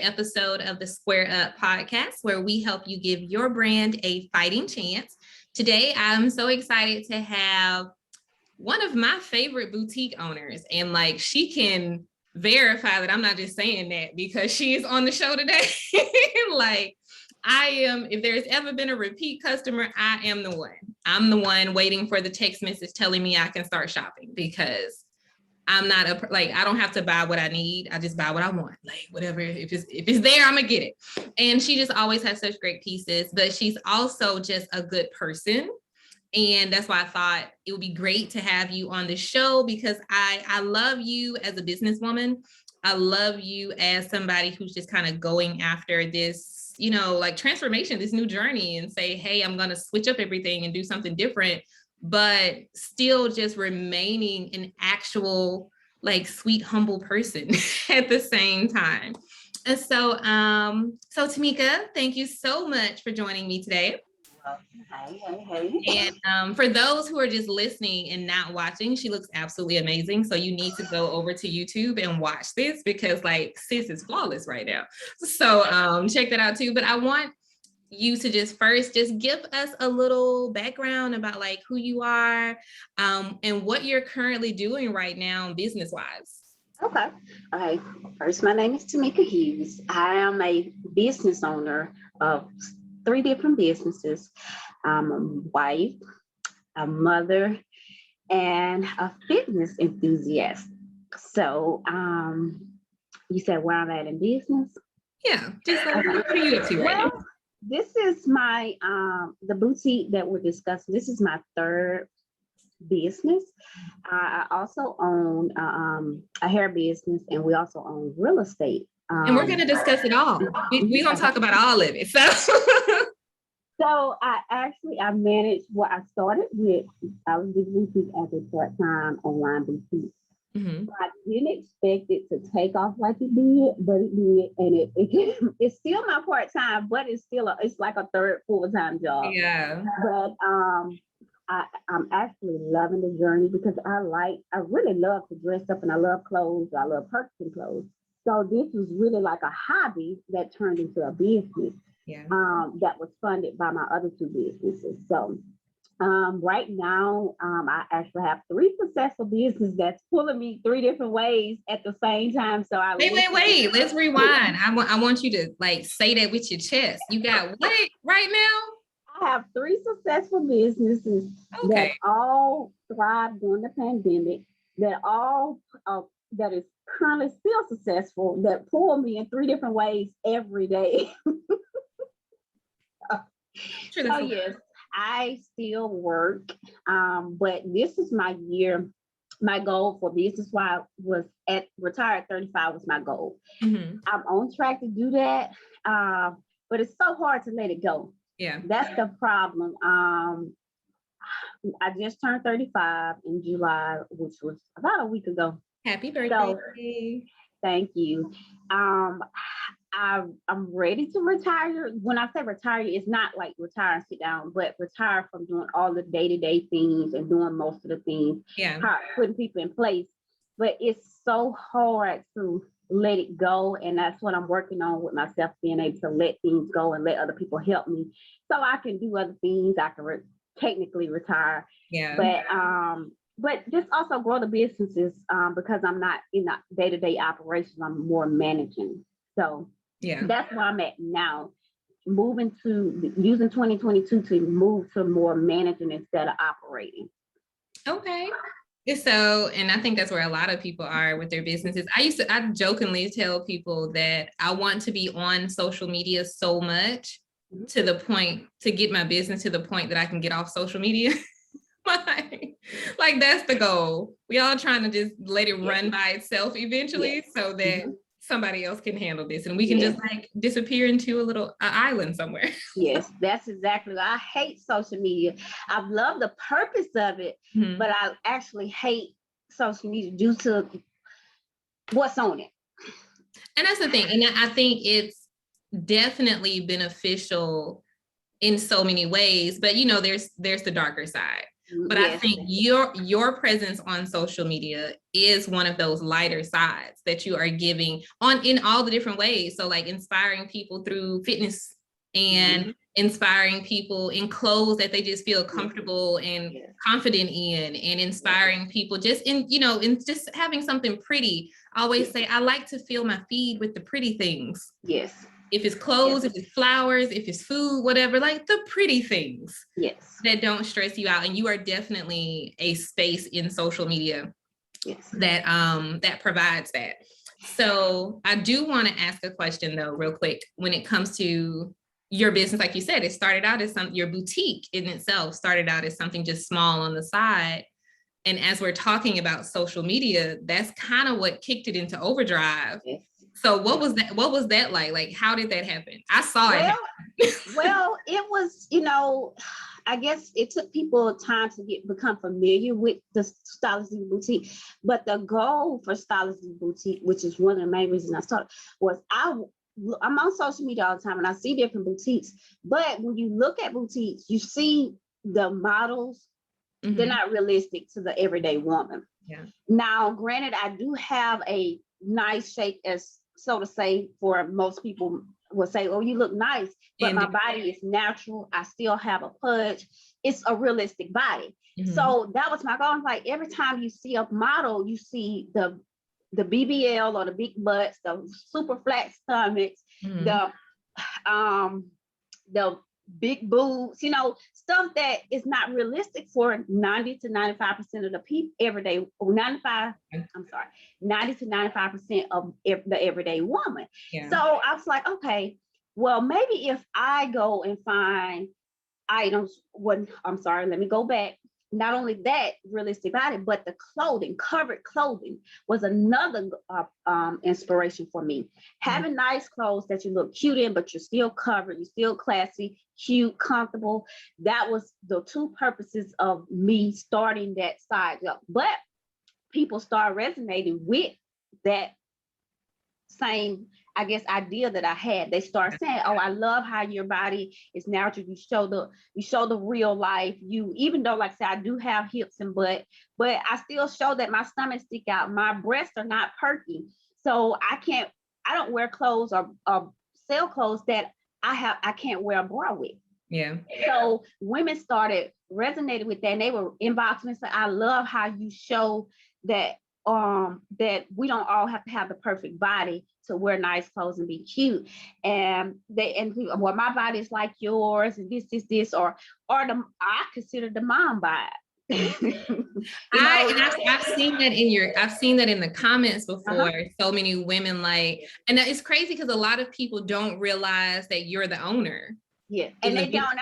Episode of the Square Up podcast, where we help you give your brand a fighting chance. Today, I'm so excited to have one of my favorite boutique owners, and she can verify that I'm not just saying that because she is on the show today. I am, if there's ever been a repeat customer, I am the one. I'm the one waiting for the text message telling me I can start shopping, because I'm not I don't have to buy what I need. I just buy what I want. Whatever, if it's there, I'm gonna get it. And she just always has such great pieces, but she's also just a good person. And that's why I thought it would be great to have you on the show, because I love you as a businesswoman. I love you as somebody who's just kind of going after this, transformation, this new journey, and say, hey, I'm gonna switch up everything and do something different, but still just remaining an actual, sweet, humble person at the same time. And so Tomika, thank you so much for joining me today. Hey. And for those who are just listening and not watching, she looks absolutely amazing. So you need to go over to YouTube and watch this, because sis is flawless right now. So check that out too. But I want you to just give us a little background about who you are, and what you're currently doing right now business wise. Okay. First, my name is Tomika Hughes. I am a business owner of 3 different businesses. I'm a wife, a mother, and a fitness enthusiast. So you said where I'm at in business? Yeah, just what are you up to right now? This is my the boutique that we're discussing. This is my 3rd business. I also own a hair business, and we also own real estate. And we're going to discuss it all. We're going to talk about all of it. So I managed what I started with. I was doing boutique as a part-time online boutique. Mm-hmm. I didn't expect it to take off like it did, but it did, and it's still my part-time, but it's like a 3rd full-time job. Yeah. But I'm actually loving the journey, because I really love to dress up, and I love clothes. I love purchasing clothes. So this was really like a hobby that turned into a business. Yeah. That was funded by my other 2 businesses. So right now, I actually have 3 successful businesses that's pulling me 3 different ways at the same time. So wait. Let's rewind. I want you to say that with your chest. You got what right now? I have 3 successful businesses that all thrived during the pandemic. That is currently still successful, that pull me in 3 different ways every day. Yes, I still work, but this is my year. My goal for business wise was retire at 35 was my goal. Mm-hmm. I'm on track to do that, but it's so hard to let it go. Yeah, that's the problem. I just turned 35 in July, which was about a week ago. Happy birthday! So, thank you. I'm ready to retire. When I say retire, it's not like retire and sit down, but retire from doing all the day-to-day things and doing most of the things. Yeah. Putting people in place. But it's so hard to let it go. And that's what I'm working on with myself, being able to let things go and let other people help me so I can do other things. I can technically retire. Yeah. But just also grow the businesses, because I'm not in the day-to-day operations. I'm more managing. So yeah, that's where I'm at now, moving to using 2022 to move to more managing instead of operating. Okay. So, and I think that's where a lot of people are with their businesses. I jokingly tell people that I want to be on social media so much to the point to get my business to the point that I can get off social media. That's the goal. We all trying to just let it run by itself eventually, so that somebody else can handle this, and we can just disappear into a little island somewhere. Yes, that's exactly. I hate social media. I love the purpose of it, but I actually hate social media due to what's on it. And that's the thing. And I think it's definitely beneficial in so many ways, but there's the darker side. But I think your presence on social media is one of those lighter sides that you are giving on in all the different ways. So like inspiring people through fitness and inspiring people in clothes that they just feel comfortable and confident in, and inspiring people just in, you know, in just having something pretty. I always say, I like to fill my feed with the pretty things. Yes. If it's clothes, if it's flowers, if it's food, whatever, like the pretty things. Yes. That don't stress you out. And you are definitely a space in social media that that provides that. So I do want to ask a question though, real quick, when it comes to your business. Like you said, it started out as your boutique in itself started out as something just small on the side. And as we're talking about social media, that's kind of what kicked it into overdrive. So what was that? What was that like? Like, how did that happen? I saw it happen. Well, it was, you know, I guess it took people time to become familiar with the Stylish Diva Boutique. But the goal for Stylish Diva Boutique, which is one of the main reasons I started, was I'm on social media all the time and I see different boutiques. But when you look at boutiques, you see the models, they're not realistic to the everyday woman. Now, granted, I do have a nice shape, as so to say, for most people will say, oh, you look nice, but my body is natural. I still have a pudge. It's a realistic body. So that was my goal. Like every time you see a model, you see the BBL or the big butts, the super flat stomachs, the big boobs, you know, stuff that is not realistic for 90 to 95% of the people everyday, 90 to 95% of the everyday woman. So I was like, okay, well, maybe if I go and find items, let me go back. Not only that realistic body, but the clothing, covered clothing was another inspiration for me. Having nice clothes that you look cute in, but you're still covered, you're still classy, cute, comfortable. That was the two purposes of me starting that side up. But people start resonating with that same, I guess, idea that I had. They start saying, oh, I love how your body is natural. You show the real life. You, even though, like I said, I do have hips and butt, but I still show that my stomach stick out. My breasts are not perky. So I don't wear clothes or sell clothes that I can't wear a bra with. So women started resonating with that, and they were inboxing and saying, I love how you show that that we don't all have to have the perfect body to wear nice clothes and be cute. And well, my body is like yours, and this, or I consider the mom vibe. I've seen that in the comments before. So many women and it's crazy because a lot of people don't realize that you're the owner. And they don't.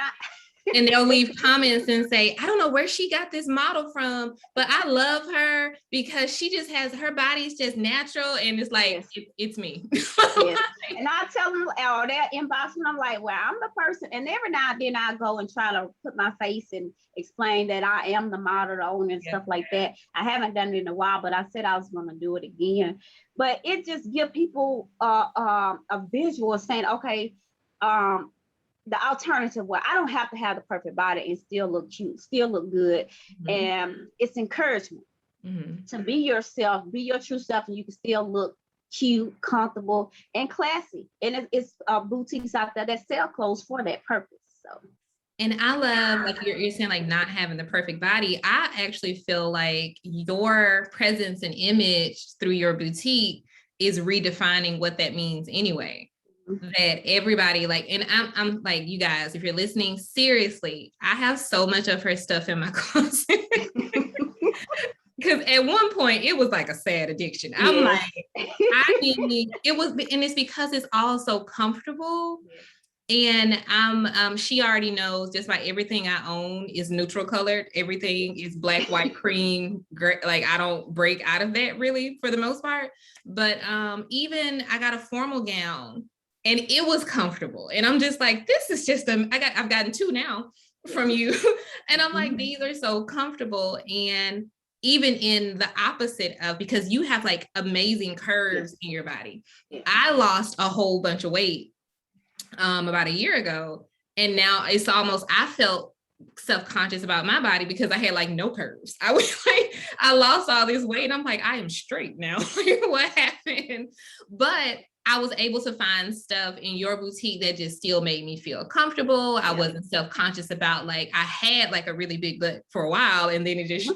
And they'll leave comments and say, I don't know where she got this model from, but I love her because she just has, her body's just natural. And it's like, it's me. And I tell them, or that inbox, and I'm like, well, I'm the person. And every now and then I go and try to put my face and explain that I am the model, the owner, and stuff like that. I haven't done it in a while, but I said I was going to do it again. But it just gives people a visual saying, okay, the alternative where I don't have to have the perfect body and still look cute, still look good. And it's encouragement to be yourself, be your true self, and you can still look cute, comfortable, and classy. And it's boutiques out there that sell clothes for that purpose. So. And I love, like you're saying, like not having the perfect body. I actually feel like your presence and image through your boutique is redefining what that means anyway. That everybody and I'm like, you guys, if you're listening, seriously, I have so much of her stuff in my closet. Because at one point it was like a sad addiction. I'm like, it was, and it's because it's all so comfortable. And she already knows just about everything I own is neutral colored. Everything is black, white, cream, gray. Like I don't break out of that really for the most part. But even I got a formal gown. And it was comfortable. And I'm just like, this is just I've gotten two now from you. And I'm like, these are so comfortable. And even in the opposite of, because you have like amazing curves in your body. I lost a whole bunch of weight about a year ago. And now it's almost, I felt self-conscious about my body because I had like no curves. I was like, I lost all this weight and I'm like, I am straight now. Like, what happened? But I was able to find stuff in your boutique that just still made me feel comfortable. I wasn't self-conscious about, like, I had like a really big butt for a while and then it just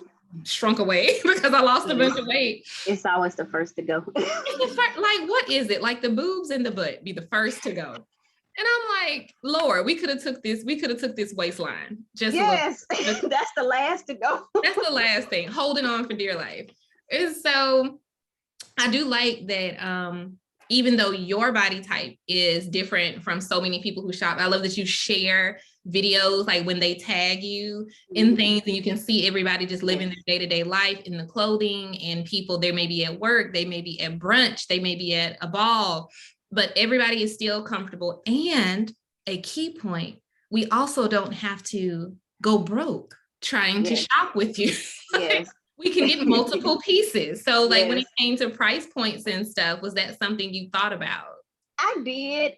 shrunk away because I lost a bunch of weight. It's always the first to go. Like, what is it? Like the boobs and the butt be the first to go. And I'm like, Lord, we could have took this waistline. Just yes, that's the last to go. That's the last thing, holding on for dear life. And so I do like that, even though your body type is different from so many people who shop, I love that you share videos, like when they tag you in things and you can see everybody just living their day-to-day life in the clothing, and people, they may be at work, they may be at brunch, they may be at a ball, but everybody is still comfortable. And a key point, we also don't have to go broke trying to shop with you. Yes. We can get multiple pieces. So like when it came to price points and stuff, was that something you thought about? I did.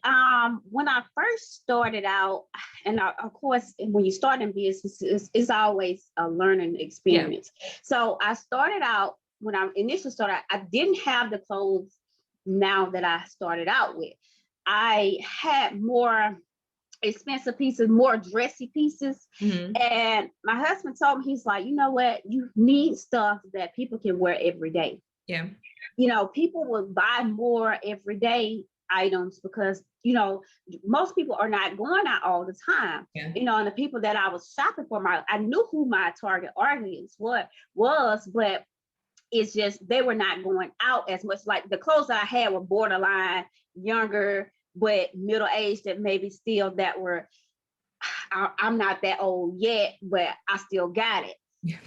When I first started out, and of course, when you start in business, it's always a learning experience. So I started out, when I initially started, I didn't have the clothes now that I started out with. I had more expensive pieces, more dressy pieces. And my husband told me, he's like, you know what? You need stuff that people can wear every day. Yeah. You know, people will buy more everyday items because, you know, most people are not going out all the time. You know, and the people that I was shopping for, I knew who my target audience was, but it's just, they were not going out as much. Like the clothes that I had were borderline younger, but middle-aged, that maybe still that were, I'm not that old yet, but I still got it.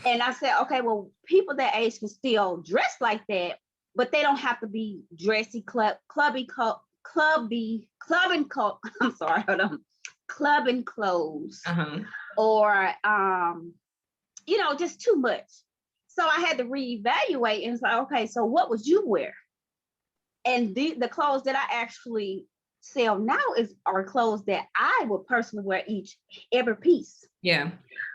And I said, okay, well, people that age can still dress like that, but they don't have to be dressy, clubbing clothes, or, you know, just too much. So I had to reevaluate and say, okay, so what would you wear? And the clothes that I actually sell now are clothes that I would personally wear every piece. Yeah.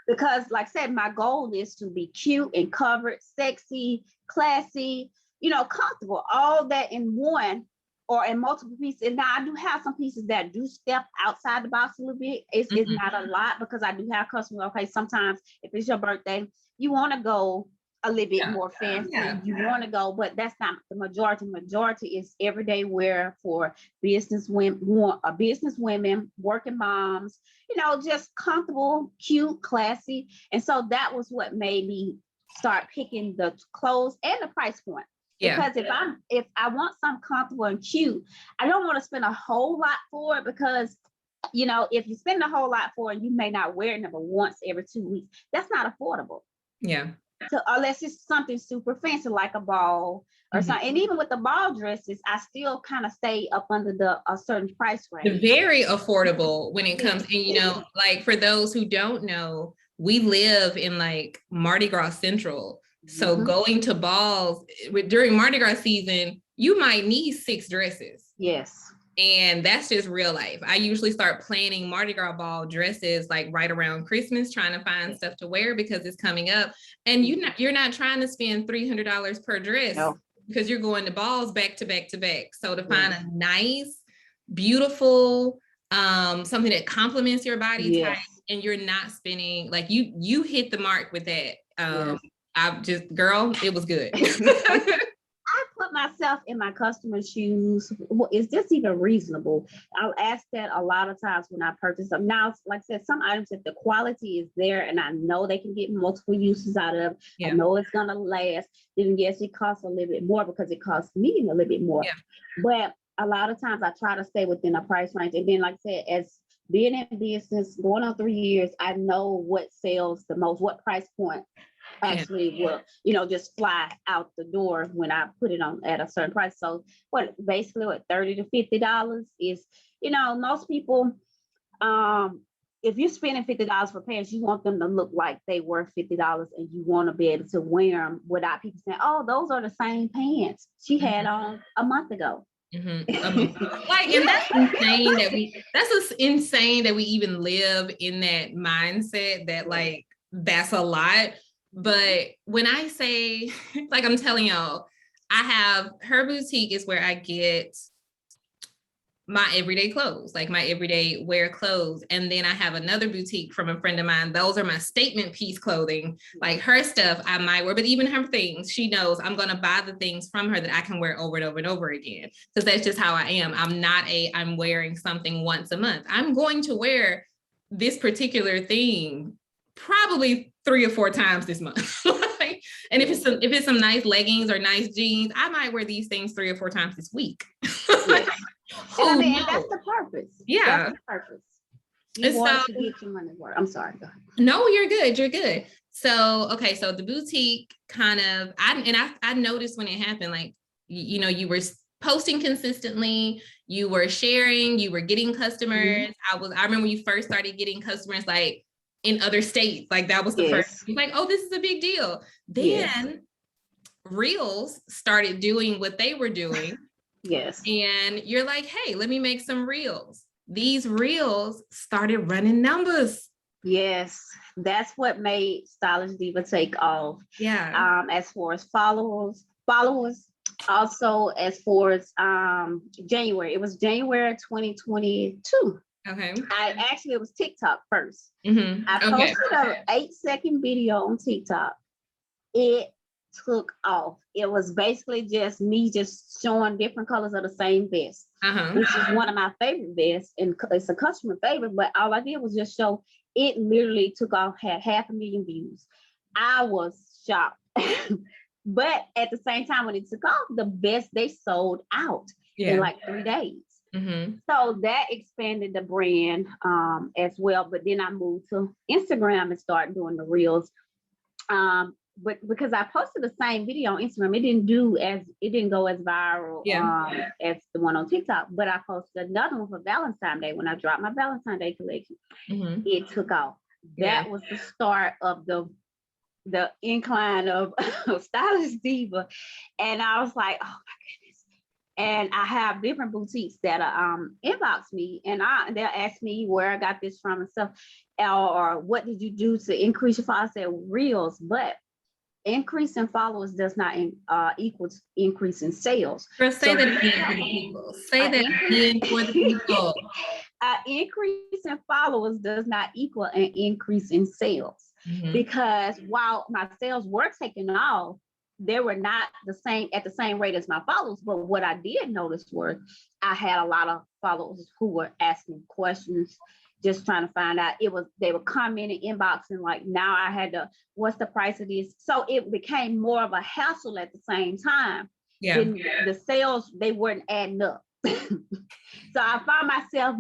Because like I said, my goal is to be cute and covered, sexy, classy, you know, comfortable, all that in one or in multiple pieces. And now I do have some pieces that do step outside the box a little bit. It's not a lot, because I do have customers. Okay, sometimes if it's your birthday, you want to go a little bit more fancy. You want to go, but that's not the majority. Majority is everyday wear for business women, working moms, you know, just comfortable, cute, classy. And so that was what made me start picking the clothes and the price point. Because if I want something comfortable and cute, I don't want to spend a whole lot for it, because, you know, if you spend a whole lot for it, you may not wear it but once every 2 weeks. That's not affordable. Yeah. So unless it's something super fancy like a ball or something. And even with the ball dresses, I still kind of stay up under a certain price range. Very affordable when it comes. And, you know, like for those who don't know, we live in like Mardi Gras Central. So going to balls during Mardi Gras season, you might need 6 dresses. Yes. And that's just real life. I usually start planning Mardi Gras ball dresses like right around Christmas, trying to find stuff to wear because it's coming up. And you're not trying to spend $300 per dress, because you're going to balls back to back to back. So to find a nice, beautiful, something that complements your body type, and you're not spending, like you hit the mark with that. Girl, it was good. I put myself in my customer's shoes. Is this even reasonable? I'll ask that a lot of times when I purchase them. Now, like I said, some items, if the quality is there and I know they can get multiple uses out of, I know it's going to last, then yes, it costs a little bit more because it costs me a little bit more. But a lot of times I try to stay within a price range. And then, like I said, as being in business, going on 3 years, I know what sells the most, what price point actually will, you know, just fly out the door when I put it on at a certain price. So what $30 to $50 is, you know, most people, if you're spending $50 for pants, you want them to look like they were $50, and you want to be able to wear them without people saying, oh, those are the same pants she had on a month ago. Like, and that's insane that we even live in that mindset that like that's a lot. But when I say, like I'm telling y'all, I have her boutique is where I get my everyday clothes, like my everyday wear clothes. And then I have another boutique from a friend of mine. Those are my statement piece clothing, like her stuff I might wear, but even her things, she knows I'm going to buy the things from her that I can wear over and over and over again. Because that's just how I am. I'm wearing something once a month. I'm going to wear this particular thing probably 3 or 4 times this month. And if it's some nice leggings or nice jeans, I might wear these things 3 or 4 times this week. Yes. And I mean, that's the purpose. Yeah. That's the purpose. You want to get your money worth. I'm sorry. Go ahead. No, you're good. You're good. So, okay. So the boutique kind of, I noticed when it happened, like, you were posting consistently, you were sharing, you were getting customers. I remember when you first started getting customers, like in other states, like that was the first, like, oh, this is a big deal. Then Reels started doing what they were doing. Yes. And you're like, hey, let me make some reels. These reels started running numbers. Yes. That's what made Stylish Diva take off. Yeah. As far as followers, also as far as January. It was January 2022. Okay. It was TikTok first. I posted an 8-second video on TikTok. It took off. It was basically just me just showing different colors of the same vest, which is one of my favorite vests, and it's a customer favorite, but all I did was just show. It literally took off, had 500,000 views. I was shocked. But at the same time, when it took off, the vest, they sold out in like 3 days. So that expanded the brand as well. But then I moved to Instagram and started doing the reels. But because I posted the same video on Instagram, it didn't go as viral as the one on TikTok. But I posted another one for Valentine's Day when I dropped my Valentine's Day collection. It took off. That was the start of the incline of Stylish Diva, and I was like, oh my goodness. And I have different boutiques that inbox me, and they'll ask me where I got this from and stuff, or what did you do to increase your followers? I said Reels, but increase in followers does not equal increase in sales. Girl, say that again for the people. Say that again for the people. An increase in followers does not equal an increase in sales. Because while my sales were taking off, they were not at the same rate as my followers. But what I did notice was I had a lot of followers who were asking questions, just trying to find out. They were commenting, inboxing, like, now I had what's the price of this? So it became more of a hassle at the same time. Then the sales, they weren't adding up. So I found myself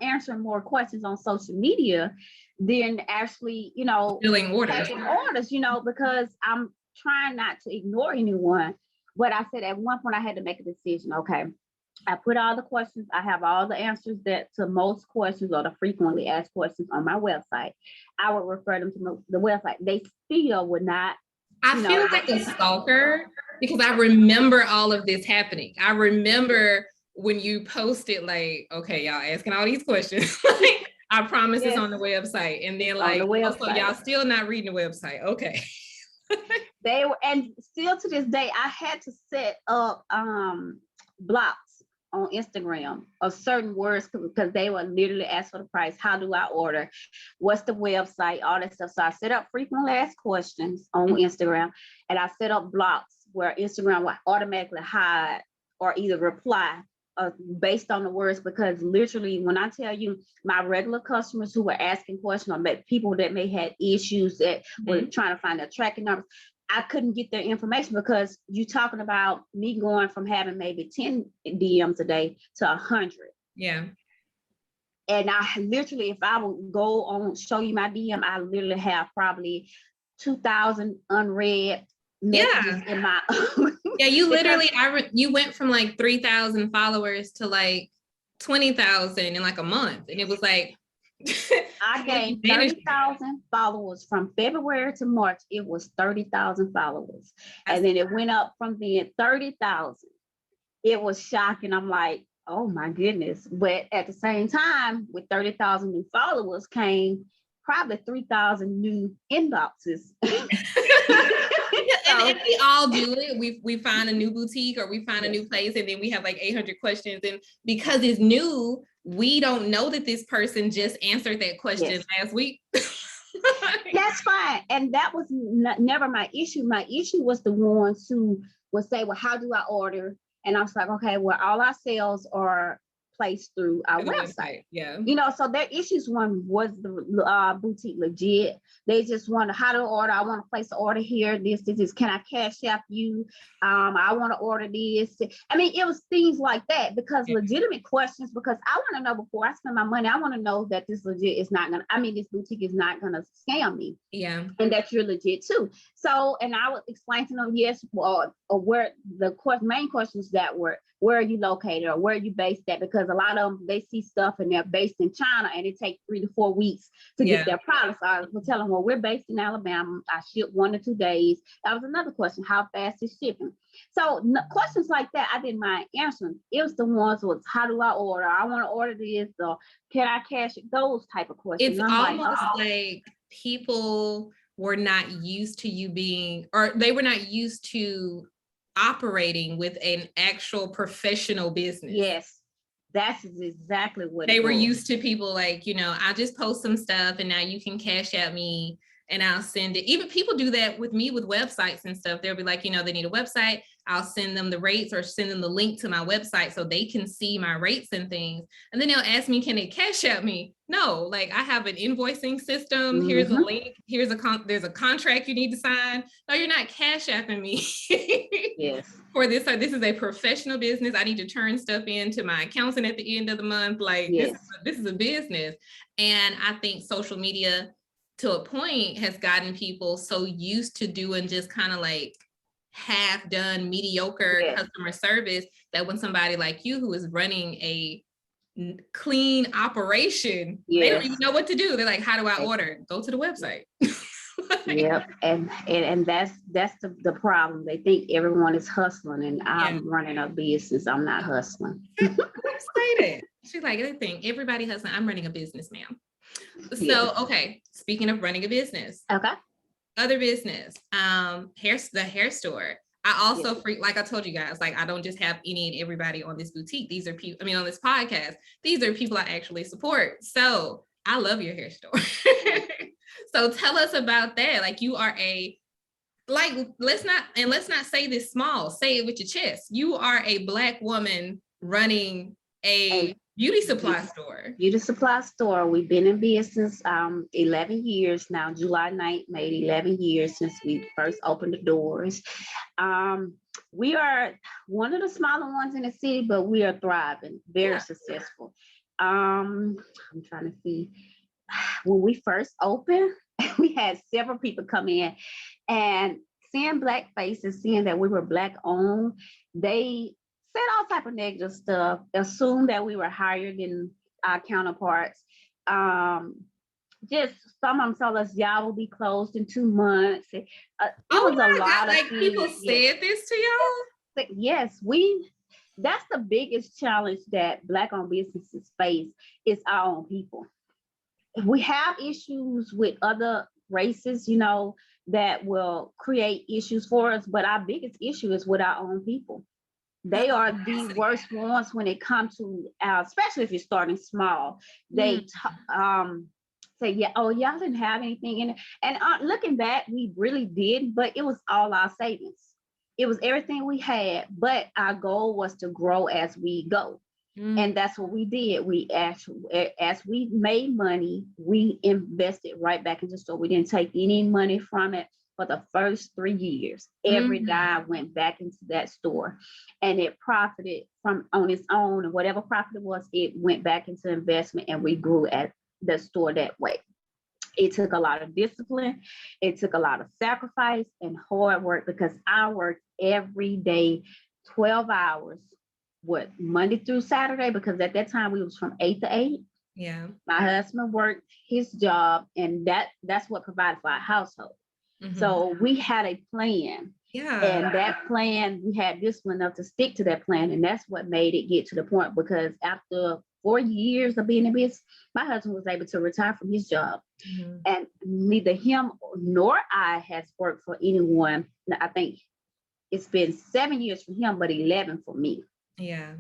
answering more questions on social media than actually, filling orders. Taking orders, because I'm trying not to ignore anyone. But I said at one point I had to make a decision. Okay, I put all the questions. I have all the answers to most questions or the frequently asked questions on my website. I would refer them to the website. They still would not. I feel like a stalker because I remember all of this happening. I remember when you posted like, okay, y'all asking all these questions. Like, I promise it's on the website. And then like, so y'all still not reading the website. Okay. They were, and still to this day, I had to set up blocks on Instagram of certain words because they would literally ask for the price. How do I order? What's the website? All that stuff. So I set up frequently asked questions on Instagram, and I set up blocks where Instagram would automatically hide or either reply based on the words, because literally when I tell you my regular customers who were asking questions, or people that may have issues that were trying to find their tracking numbers, I couldn't get their information because you're talking about me going from having maybe 10 DMs a day to 100. Yeah. And I literally, if I would go on, show you my DM, I literally have probably 2,000 unread messages in my yeah, you literally you went from like 3,000 followers to like 20,000 in like a month, and it was like I gained 30,000 followers from February to March. It was 30,000 followers, and then it went up from being 30,000 it was shocking. I'm like, oh my goodness. But at the same time, with 30,000 new followers came probably 3,000 new inboxes. And we all do it. We find a new boutique or we find a new place, and then we have like 800 questions. And because it's new, we don't know that this person just answered that question last week. That's fine. And that was never my issue. My issue was the ones who would say, well, how do I order? And I was like, okay, well, all our sales are placed through our website. Yeah. You know, so their issues one was the boutique legit. They just want how to order. I want to place an order here. This is, can I cash app you? I want to order this. I mean, it was things like that, because legitimate questions, because I want to know before I spend my money, I want to know that this legit is not going to, this boutique is not going to scam me. Yeah. And that you're legit too. So, and I would explain to them, yes, well, or where the main questions that were, where are you located or where are you based at? Because a lot of them, they see stuff and they're based in China and it takes 3 to 4 weeks to get their products. So I will tell them, well, we're based in Alabama. I ship 1 to 2 days. That was another question. How fast is shipping? So questions like that, I didn't mind answering. It was the ones with, how do I order? I want to order this, or can I cash it? Those type of questions. It's almost like people were not used to you being, or they were not used to operating with an actual professional business. Yes, that's exactly what they were used to. People like, you know, I just post some stuff and now you can cash out me and I'll send it. Even people do that with me with websites and stuff. They'll be like, you know, they need a website. I'll send them the rates or send them the link to my website so they can see my rates and things. And then they'll ask me, can they cash out me? No, like I have an invoicing system. Mm-hmm. Here's a link. Here's there's a contract you need to sign. No, you're not cash apping me. Yes. For this, this is a professional business. I need to turn stuff into my accountant at the end of the month. Like this is a business. And I think social media, to a point, has gotten people so used to doing just kind of like half done mediocre customer service that when somebody like you, who is running a clean operation, they don't even know what to do. They're like, how do I order? Go to the website. Yep. And that's the problem. They think everyone is hustling, and I'm running a business. I'm not hustling. Say that. She's like, they think everybody hustling. I'm running a business, ma'am. So, okay. Speaking of running a business. Okay. Other business, the hair store. I also like I told you guys, like I don't just have any and everybody on this boutique. These are people, on this podcast, these are people I actually support. So I love your hair store. So tell us about that. Like you are let's not say this small, say it with your chest. You are a Black woman running a beauty supply store. Beauty supply store. We've been in business 11 years now. July 9th made 11 years since we first opened the doors. We are one of the smaller ones in the city, but we are thriving, very successful. I'm trying to see. When we first opened, we had several people come in, and seeing Black faces, seeing that we were Black owned, they said all type of negative stuff, assumed that we were higher than our counterparts. Just some of them told us, y'all will be closed in 2 months. It was a lot of things. People said this to y'all? Yes, that's the biggest challenge that Black owned businesses face, is our own people. We have issues with other races, that will create issues for us, but our biggest issue is with our own people. They are the worst ones when it comes to, especially if you're starting small. They say, y'all didn't have anything in it. And looking back, we really did, but it was all our savings. It was everything we had, but our goal was to grow as we go. And that's what we did. We actually, as we made money, we invested right back into the store. We didn't take any money from it for the first 3 years. Every dime went back into that store, and it profited on its own. And whatever profit it was, it went back into investment, and we grew at the store that way. It took a lot of discipline. It took a lot of sacrifice and hard work, because I worked every day, 12 hours. Monday through Saturday, because at that time we was from 8 to 8. Yeah. My husband worked his job, and that's what provided for our household. So we had a plan. Yeah. And that plan, we had discipline enough to stick to that plan. And that's what made it get to the point, because after 4 years of being in business, my husband was able to retire from his job. Mhm. And neither him nor I has worked for anyone. I think it's been 7 years for him, but 11 for me. Yeah.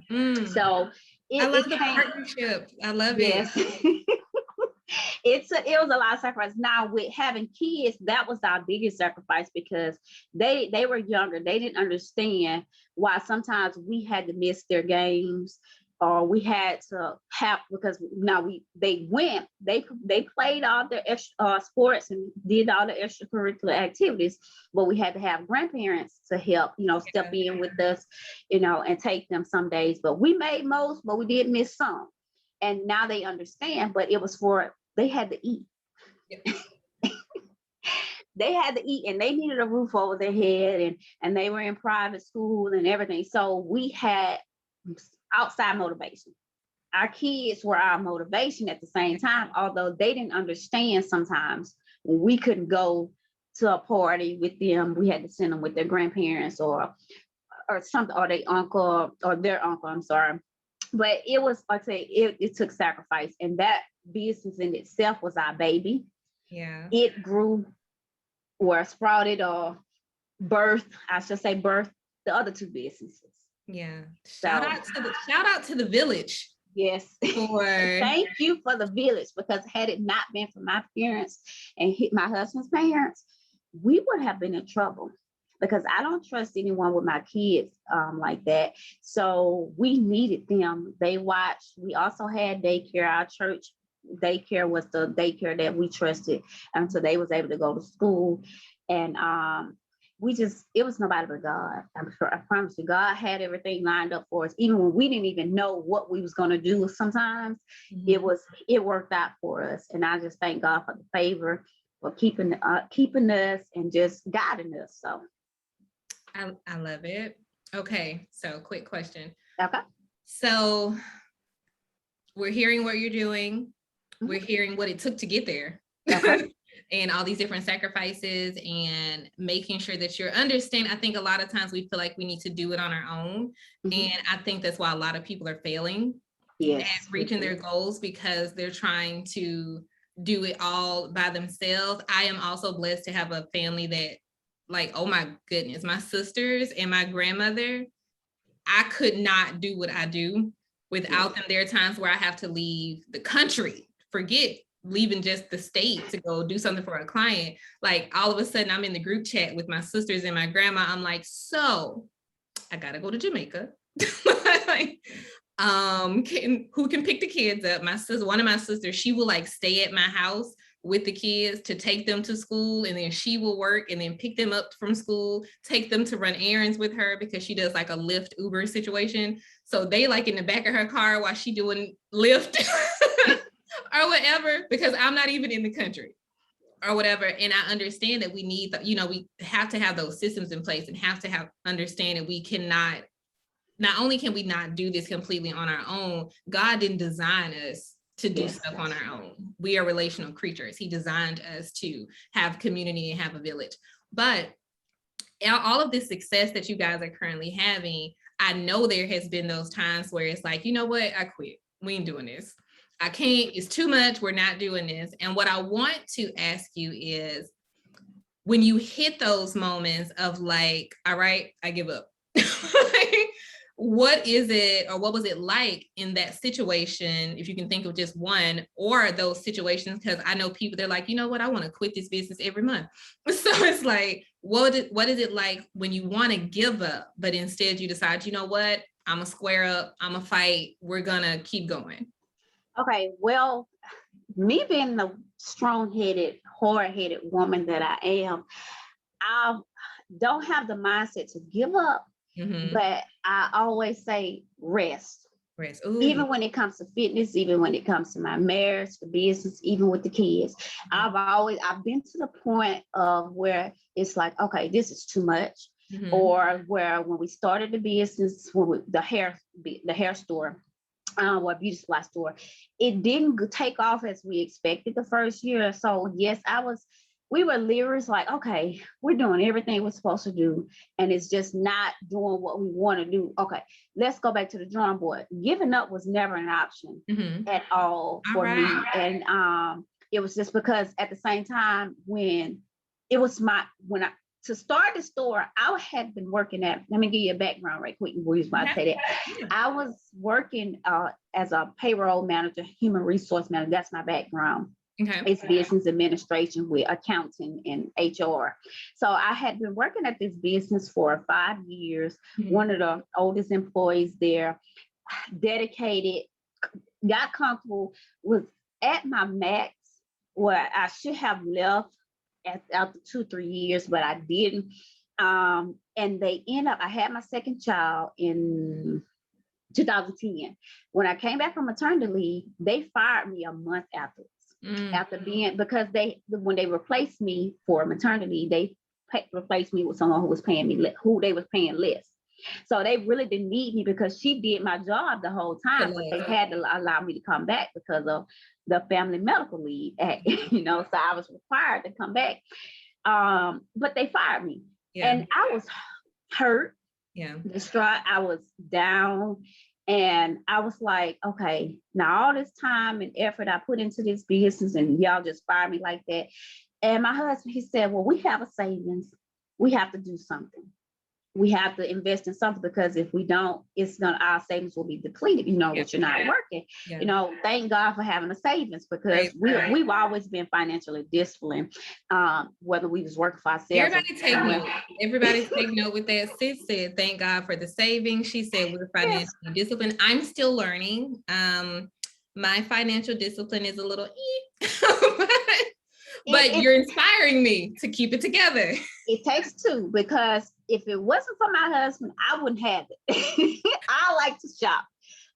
So I love it the came, partnership. I love it. yes. It was a lot of sacrifice. Now with having kids, that was our biggest sacrifice, because they were younger. They didn't understand why sometimes we had to miss their games, or we had to have, because now they played all their sports and did all the extracurricular activities, but we had to have grandparents to help, step in with us, and take them some days. But we made most, but we did miss some. And now they understand, but it was for, they had to eat. Yeah. They had to eat, and they needed a roof over their head, and they were in private school and everything. So we had outside motivation. Our kids were our motivation at the same time, although they didn't understand sometimes when we couldn't go to a party with them. We had to send them with their grandparents or something, or their uncle, I'm sorry. But it was, like I say, it took sacrifice, and that business in itself was our baby. Yeah. It grew, or sprouted, or birthed the other two businesses. Yeah. Shout So out to the village yes, for thank you for the village, because had it not been for my parents and my husband's parents, we would have been in trouble, because I don't trust anyone with my kids like that. So we needed them. They watched. We also had daycare. Our church daycare was the daycare that we trusted until they was able to go to school. And it was nobody but God. I promise you, God had everything lined up for us. Even when we didn't even know what we was going to do, sometimes it worked out for us. And I just thank God for the favor, for keeping us and just guiding us. So I love it. Okay, so quick question. okay. So we're hearing what you're doing. We're hearing what it took to get there. Okay. And all these different sacrifices, and making sure that you're understanding. I think a lot of times we feel like we need to do it on our own. And I think that's why a lot of people are failing at reaching their goals, because they're trying to do it all by themselves. I am also blessed to have a family that, like, oh my goodness, my sisters and my grandmother, I could not do what I do without them. There are times where I have to leave the country, forget leaving just the state to go do something for a client. Like, all of a sudden I'm in the group chat with my sisters and my grandma. I'm like, so I gotta go to Jamaica. Like, who can pick the kids up? My sister, one of my sisters, she will like stay at my house with the kids to take them to school, and then she will work and then pick them up from school, take them to run errands with her, because she does like a Lyft Uber situation. So they like in the back of her car while she doing Lyft or whatever, because I'm not even in the country or whatever. And I understand that we need, we have to have those systems in place, and have to have understand that we cannot, not only can we not do this completely on our own, God didn't design us to do stuff on our own. We are relational creatures. He designed us to have community and have a village. But all of this success that you guys are currently having, I know there has been those times where it's like, you know what, I quit. We ain't doing this. I can't, it's too much. We're not doing this. And what I want to ask you is, when you hit those moments of like, all right, I give up. What is it, or what was it like in that situation, if you can think of just one or those situations? Because I know people, they're like, you know what, I want to quit this business every month. So it's like, what is it like when you want to give up, but instead you decide, you know what, I'm gonna square up, I'm gonna fight, we're gonna keep going? Okay, well, me being the strong-headed, hard-headed woman that I am, I don't have the mindset to give up. But I always say rest. Even when it comes to fitness, even when it comes to my marriage, the business, even with the kids, I've been to the point of where it's like, okay, this is too much. Or where when we started the business, the hair store, or beauty supply store, it didn't take off as we expected the first year. So yes, I was we were literally like, okay, we're doing everything we're supposed to do, and it's just not doing what we want to do. Okay, let's go back to the drawing board. Giving up was never an option at all for me. And it was just because at the same time when it was to start the store, I had been working at, let me give you a background right quick, reason why I say that. I was working as a payroll manager, human resource manager. That's my background. Okay. It's business administration with accounting and HR. So I had been working at this business for 5 years, one of the oldest employees there, dedicated, got comfortable, was at my max where I should have left after 2-3 years, but I didn't. And I had my second child in 2010. When I came back from maternity leave, they fired me a month afterwards. After being, because when they replaced me for maternity, they replaced me with someone who was paying me who they was paying less. So they really didn't need me because she did my job the whole time, but they had to allow me to come back because of the Family Medical Leave Act, so I was required to come back. But they fired me, and I was hurt, distraught. I was down. And I was like, okay, now all this time and effort I put into this business and y'all just fire me like that. And my husband, he said, well, we have a savings. We have to do something. We have to invest in something, because if we don't, our savings will be depleted, which you're not working. Thank God for having a savings, because we've always been financially disciplined, whether we was working for ourselves. Everybody take note with that. Sis said, thank God for the savings. She said we're financially disciplined. I'm still learning. My financial discipline is a little but you're inspiring me to keep it together. It takes two, because if it wasn't for my husband, I wouldn't have it. I like to shop,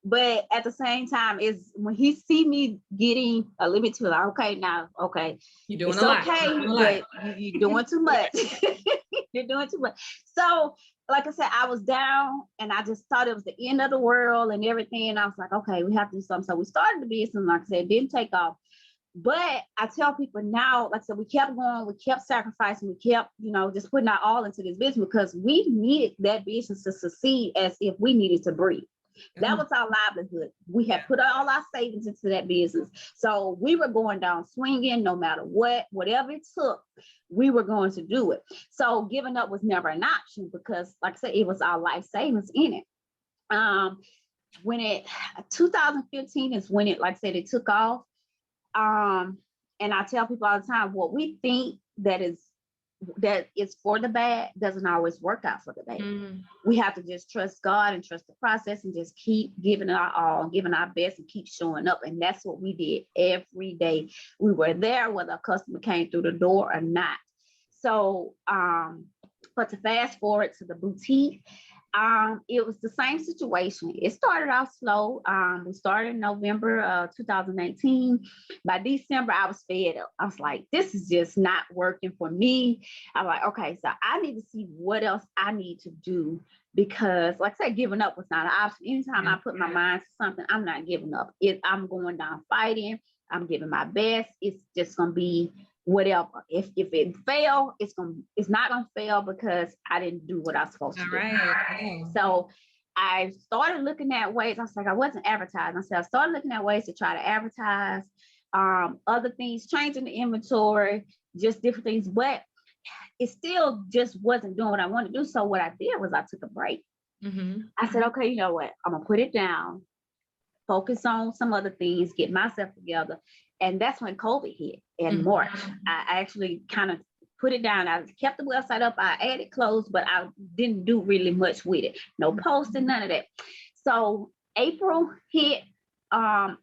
but at the same time, is when he see me getting a little bit too like, okay, you're doing a lot. But you're doing too much. You're doing too much. So, like I said, I was down, and I just thought it was the end of the world and everything. And I was like, okay, we have to do something. So we started the business. Like I said, it didn't take off. But I tell people now, like I said, we kept going, we kept sacrificing, we kept, just putting our all into this business, because we needed that business to succeed as if we needed to breathe. That was our livelihood. We had put all our savings into that business. So we were going down swinging, no matter whatever it took, we were going to do it. So giving up was never an option, because like I said, it was our life savings in it. 2015 is when it, like I said, it took off. And I tell people all the time, what we think that is for the bad doesn't always work out for the bad. We have to just trust God and trust the process, and just keep giving our all, giving our best, and keep showing up. And that's what we did every day. We were there whether a customer came through the door or not. So, but to fast forward to the boutique, it was the same situation. It started off slow. We started in November 2019. By December, I was fed up. I was like, this is just not working for me. I'm like, okay, so I need to see what else I need to do, because like I said, giving up was not an option. Anytime I put my mind to something, I'm not giving up. I'm going down fighting. I'm giving my best. It's just going to be whatever. If it fail, it's not gonna fail because I didn't do what I was supposed to do. Right. So I started looking at ways. I was like, I wasn't advertising. I started looking at ways to try to advertise, other things, changing the inventory, just different things, but it still just wasn't doing what I wanted to do. So what I did was I took a break. I said, okay, you know what? I'm gonna put it down, focus on some other things, get myself together. And that's when COVID hit in March. I actually kind of put it down. I kept the website up. I added clothes, but I didn't do really much with it. No posting, none of that. So April hit. I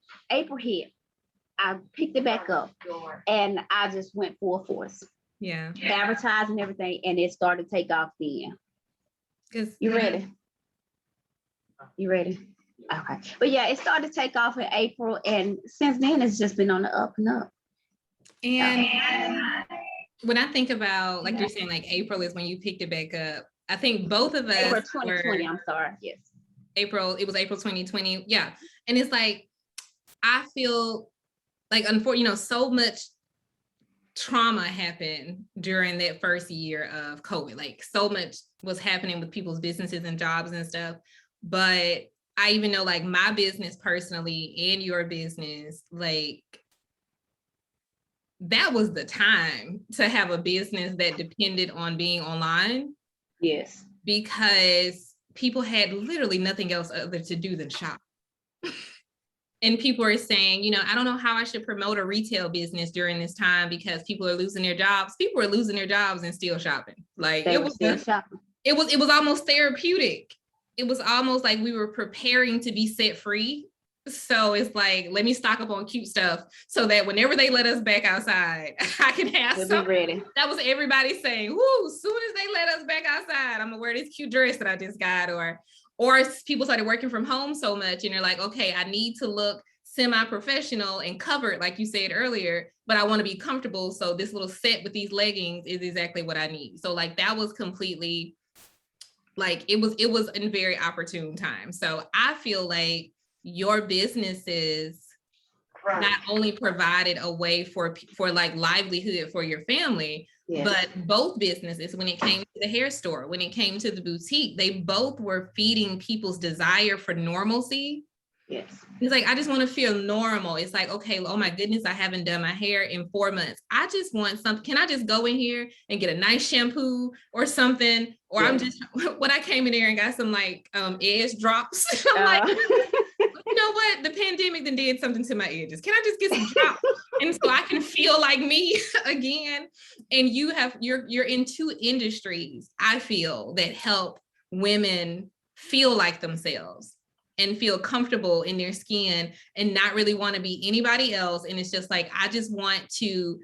picked it back up, and I just went full force. Yeah. Advertising everything, and it started to take off then. You ready? You ready? Okay. But yeah, it started to take off in April, and since then it's just been on the up and up. And when I think about, like you're saying, like April is when you picked it back up. I think both of us April 2020, I'm sorry. Yes. It was April 2020. Yeah. And it's like, I feel like, unfortunately, so much trauma happened during that first year of COVID. Like so much was happening with people's businesses and jobs and stuff. But I even know like my business personally and your business, like that was the time to have a business that depended on being online. Yes. Because people had literally nothing else other to do than shop. And people are saying, you know, I don't know how I should promote a retail business during this time because people are losing their jobs. People are losing their jobs and still shopping. Like it was almost therapeutic. It was almost like we were preparing to be set free. So it's like, let me stock up on cute stuff so that whenever they let us back outside, I can have something ready. That was everybody saying, whoo, as soon as they let us back outside, I'm gonna wear this cute dress that I just got. Or people started working from home so much and they're like, okay, I need to look semi-professional and covered, like you said earlier, but I want to be comfortable. So this little set with these leggings is exactly what I need. So like that was completely like, it was a very opportune time. So I feel like your businesses not only provided a way for like livelihood for your family, yes, but both businesses, when it came to the hair store, when it came to the boutique, they both were feeding people's desire for normalcy. Yes. It's like, I just want to feel normal. It's like, okay, oh my goodness, I haven't done my hair in 4 months. I just want something. Can I just go in here and get a nice shampoo or something? Or yes, I'm just, when I came in there and got some like edge drops, I'm like, you know what? The pandemic then did something to my edges. Can I just get some drops? And so I can feel like me again. And you're in two industries, I feel, that help women feel like themselves and feel comfortable in their skin and not really want to be anybody else. And it's just like, I just want to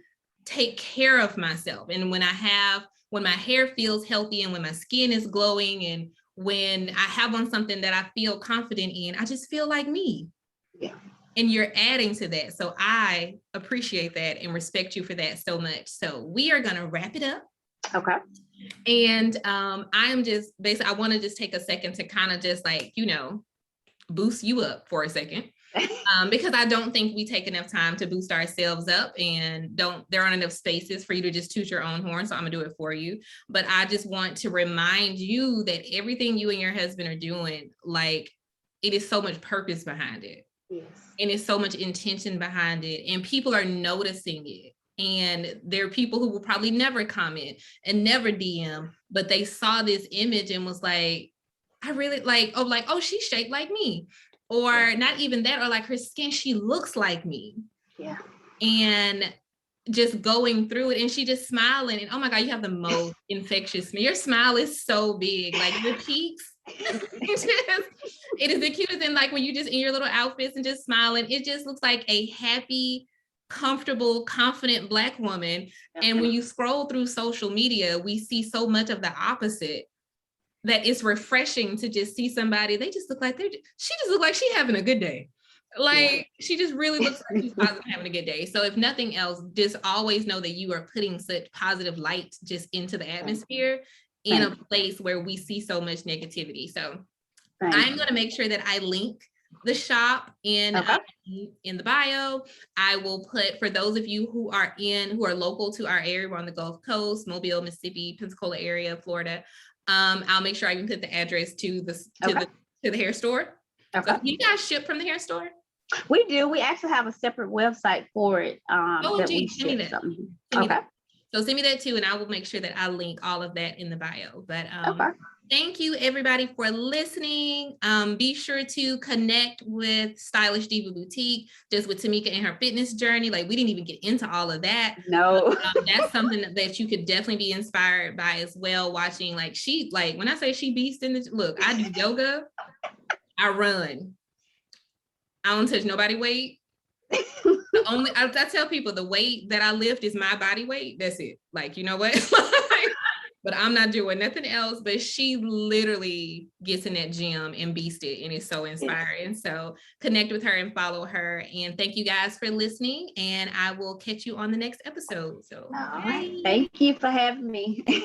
take care of myself. And when my hair feels healthy and when my skin is glowing and when I have on something that I feel confident in, I just feel like me. Yeah. And you're adding to that. So I appreciate that and respect you for that so much. So we are going to wrap it up. Okay. And I'm just basically, I want to just take a second to kind of just like, you know, boost you up for a second. Because I don't think we take enough time to boost ourselves up, and there aren't enough spaces for you to just toot your own horn. So I'm gonna do it for you. But I just want to remind you that everything you and your husband are doing, like, it is so much purpose behind it. Yes. And it's so much intention behind it. And people are noticing it. And there are people who will probably never comment and never DM, but they saw this image and was like, I really like, oh, she's shaped like me. Or yeah, not even that, or like her skin, she looks like me. Yeah. And just going through it and she just smiling and oh my God, you have the most infectious smile. Your smile is so big, like your cheeks. It is the cutest. And like when you just in your little outfits and just smiling, it just looks like a happy, comfortable, confident Black woman. And when you scroll through social media, we see so much of the opposite, that it's refreshing to just see somebody, they just look like she just look like she's having a good day. Like she just really looks like she's positive, having a good day. So if nothing else, just always know that you are putting such positive light just into the atmosphere in a place where we see so much negativity. So I'm going to make sure that I link the shop in the bio. I will put, for those of you who are local to our area, we're on the Gulf Coast, Mobile, Mississippi, Pensacola area, Florida. I'll make sure I can put the address to the hair store. Okay. So do you guys ship from the hair store? We do. We actually have a separate website for it. That we ship something. Okay. So send me that too, and I will make sure that I link all of that in the bio. But thank you everybody for listening. Be sure to connect with Stylish Diva Boutique, just with Tomika and her fitness journey. Like, we didn't even get into all of that. No. That's something that you could definitely be inspired by as well, watching. Like, when I say she beast in the, look, I do yoga, I run. I don't touch nobody weight. I tell people the weight that I lift is my body weight. That's it. Like, you know what? But I'm not doing nothing else. But she literally gets in that gym and beast it, and it's so inspiring. So connect with her and follow her. And thank you guys for listening. And I will catch you on the next episode. So all right. Thank you for having me.